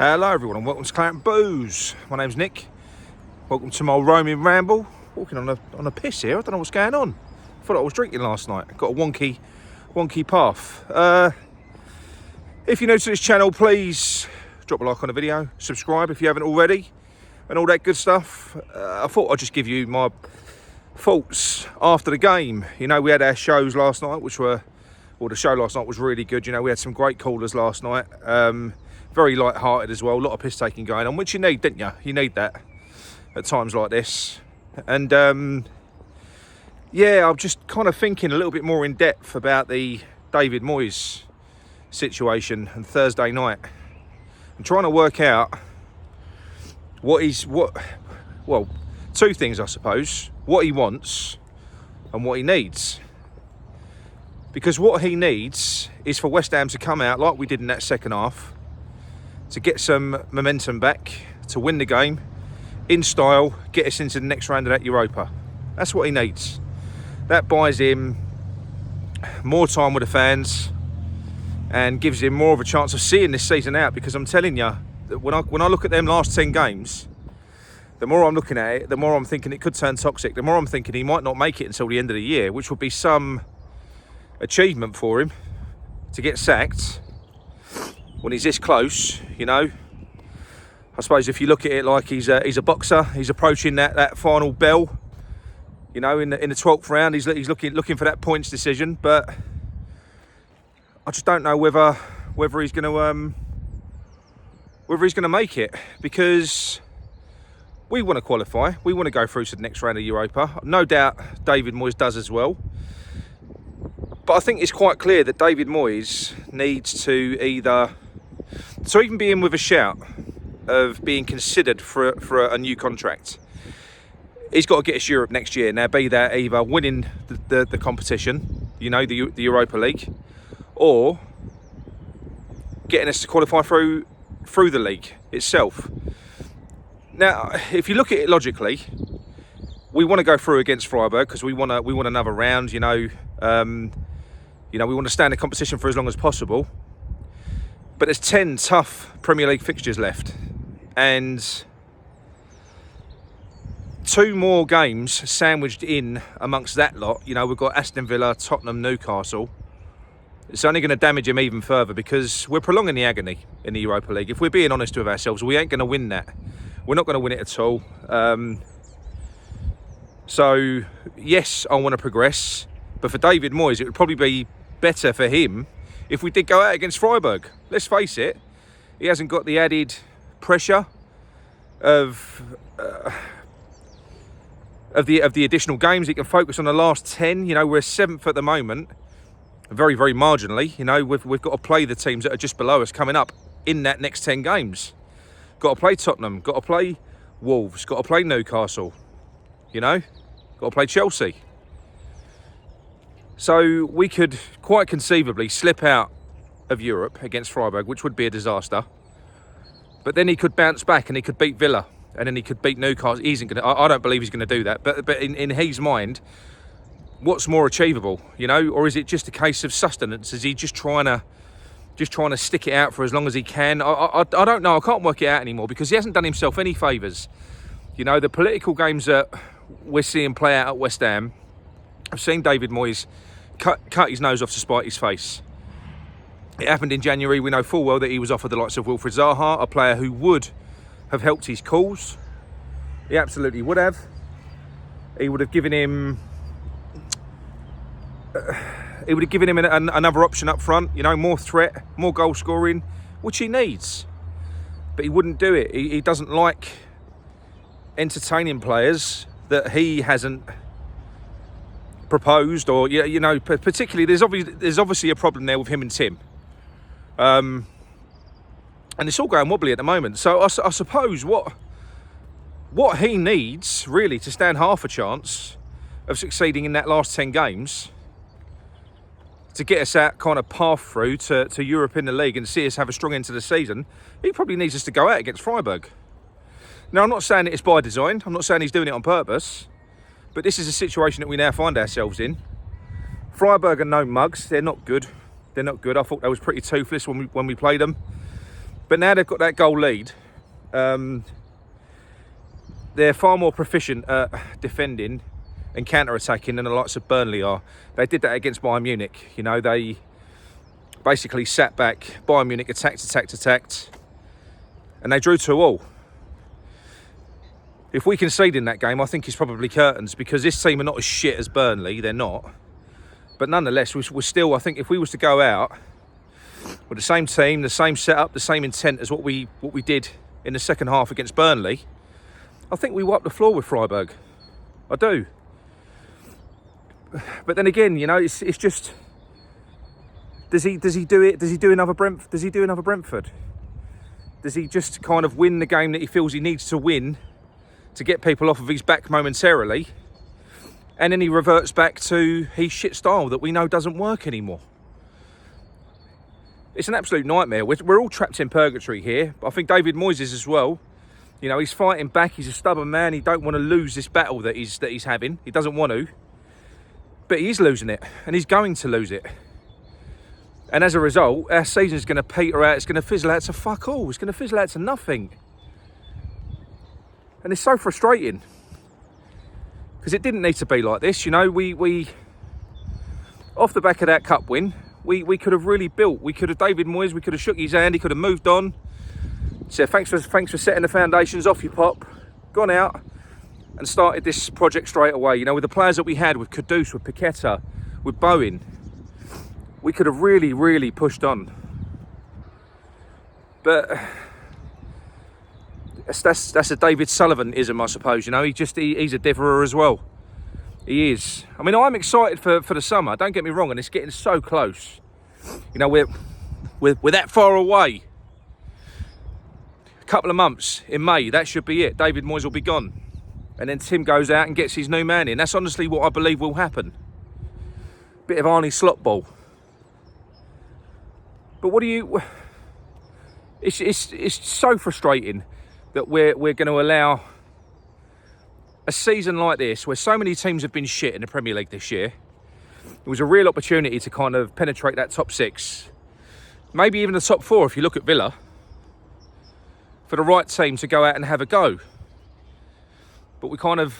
Hello everyone and welcome to Claret Booze. My name's Nick. Welcome to my roaming ramble. Walking on a piss here. I don't know what's going on. I thought I was drinking last night. Got a wonky path. If you're new to this channel, please drop a like on the video, subscribe if you haven't already, and all that good stuff. I thought I'd just give you my thoughts after the game. You know, we had our shows last night, the show last night was really good. You know, we had some great callers last night. Very light-hearted as well. A lot of piss taking going on, which you need, didn't you? You need that at times like this. And yeah, I'm just kind of thinking a little bit more in depth about the David Moyes situation and Thursday night. I'm trying to work out well, two things, I suppose. What he wants and what he needs. Because what he needs is for West Ham to come out like we did in that second half, to get some momentum back, to win the game in style, get us into the next round of that Europa. That's what he needs. That buys him more time with the fans and gives him more of a chance of seeing this season out. Because I'm telling you, when I look at them last 10 games, the more I'm looking at it, the more I'm thinking it could turn toxic. The more I'm thinking he might not make it until the end of the year, which would be some achievement for him to get sacked when he's this close. You know, I suppose if you look at it like he's a boxer, he's approaching that final bell. You know, in the 12th round, he's looking for that points decision. But I just don't know whether he's going to make it, because we want to qualify. We want to go through to the next round of Europa. No doubt David Moyes does as well. But I think it's quite clear that David Moyes needs to even be in with a shout of being considered for a new contract. He's got to get us Europe next year. Now, be that either winning the competition, you know, the Europa League, or getting us to qualify through the league itself. Now, if you look at it logically, we want to go through against Freiburg because we want another round. You know, we want to stay in the competition for as long as possible. But there's 10 tough Premier League fixtures left, and 2 more games sandwiched in amongst that lot. You know, we've got Aston Villa, Tottenham, Newcastle. It's only going to damage him even further because we're prolonging the agony in the Europa League. If we're being honest with ourselves, we ain't going to win that. We're not going to win it at all. So, yes, I want to progress. But for David Moyes, it would probably be better for him if we did go out against Freiburg. Let's face it, he hasn't got the added pressure of the additional games. He can focus on the last 10. You know, we're 7th at the moment, very, very marginally. You know, we've got to play the teams that are just below us coming up in that next 10 games. Got to play Tottenham, got to play Wolves, got to play Newcastle. You know, got to play Chelsea. So we could quite conceivably slip out of Europe against Freiburg, which would be a disaster. But then he could bounce back and he could beat Villa, and then he could beat Newcastle. I don't believe he's going to do that. But in his mind, what's more achievable? You know, or is it just a case of sustenance? Is he just trying to stick it out for as long as he can? I don't know. I can't work it out anymore because he hasn't done himself any favours. You know, the political games that we're seeing play out at West Ham, I've seen David Moyes cut his nose off to spite his face. It happened in January. We know full well that he was offered the likes of Wilfried Zaha, a player who would have helped his cause. He absolutely would have. He would have given him another option up front. You know, more threat, more goal scoring, which he needs. But he wouldn't do it. He doesn't like entertaining players that he hasn't proposed, or you know, particularly there's obviously a problem there with him and Tim, and it's all going wobbly at the moment. So I suppose what he needs really to stand half a chance of succeeding in that last 10 games to get us that kind of path through to Europe in the league and see us have a strong end to the season, he probably needs us to go out against Freiburg. Now, I'm not saying that it's by design. I'm not saying he's doing it on purpose. But this is a situation that we now find ourselves in. Freiburg are no mugs. They're not good. I thought they was pretty toothless when we played them. But now they've got that goal lead. They're far more proficient at defending and counter-attacking than the likes of Burnley are. They did that against Bayern Munich. You know, they basically sat back. Bayern Munich attacked, and they drew 2-2. If we concede in that game, I think it's probably curtains, because this team are not as shit as Burnley. They're not. But nonetheless, we're still, I think if we was to go out with the same team, the same setup, the same intent as what we did in the second half against Burnley, I think we wiped the floor with Freiburg. I do. But then again, you know, it's just, does he do it? Does he do another Brentford? Does he just kind of win the game that he feels he needs to win to get people off of his back momentarily, and then he reverts back to his shit style that we know doesn't work anymore? It's an absolute nightmare. We're all trapped in purgatory here. I think David Moyes is as well. You know, he's fighting back. He's a stubborn man. He don't want to lose this battle that he's having. He doesn't want to. But he is losing it, and he's going to lose it. And as a result, our season's going to peter out. It's going to fizzle out to fuck all. It's going to fizzle out to nothing. And it's so frustrating, because it didn't need to be like this. You know, we off the back of that cup win, we could have really built. We could have, David Moyes, we could have shook his hand. He could have moved on. Said, thanks for setting the foundations, off you pop. Gone out and started this project straight away. You know, with the players that we had, with Kudus, with Paqueta, with Bowen, we could have really, really pushed on. But that's a David Sullivan-ism, I suppose. You know, he's a differer as well. He is. I mean, I'm excited for the summer. Don't get me wrong, and it's getting so close. You know, we're that far away. A couple of months in May, that should be it. David Moyes will be gone, and then Tim goes out and gets his new man in. That's honestly what I believe will happen. Bit of Arnie slot ball. But what do you? It's so frustrating that we're going to allow a season like this, where so many teams have been shit in the Premier League this year. It was a real opportunity to kind of penetrate that top 6, maybe even the top 4 if you look at Villa, for the right team to go out and have a go. But we kind of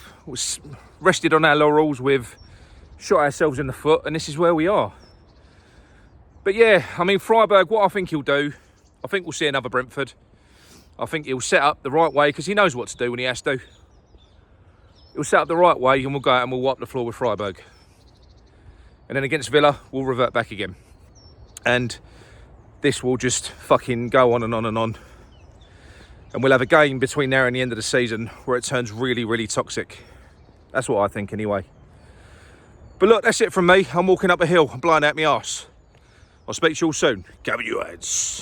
rested on our laurels, with shot ourselves in the foot, and this is where we are. But yeah, I mean, Freiburg, what I think he'll do, I think we'll see another Brentford. I think he'll set up the right way, because he knows what to do when he has to. He'll set up the right way, and we'll go out and we'll wipe the floor with Freiburg. And then against Villa, we'll revert back again. And this will just fucking go on and on and on. And we'll have a game between now and the end of the season where it turns really, really toxic. That's what I think anyway. But look, that's it from me. I'm walking up a hill. I'm blowing out my arse. I'll speak to you all soon. Go with your heads.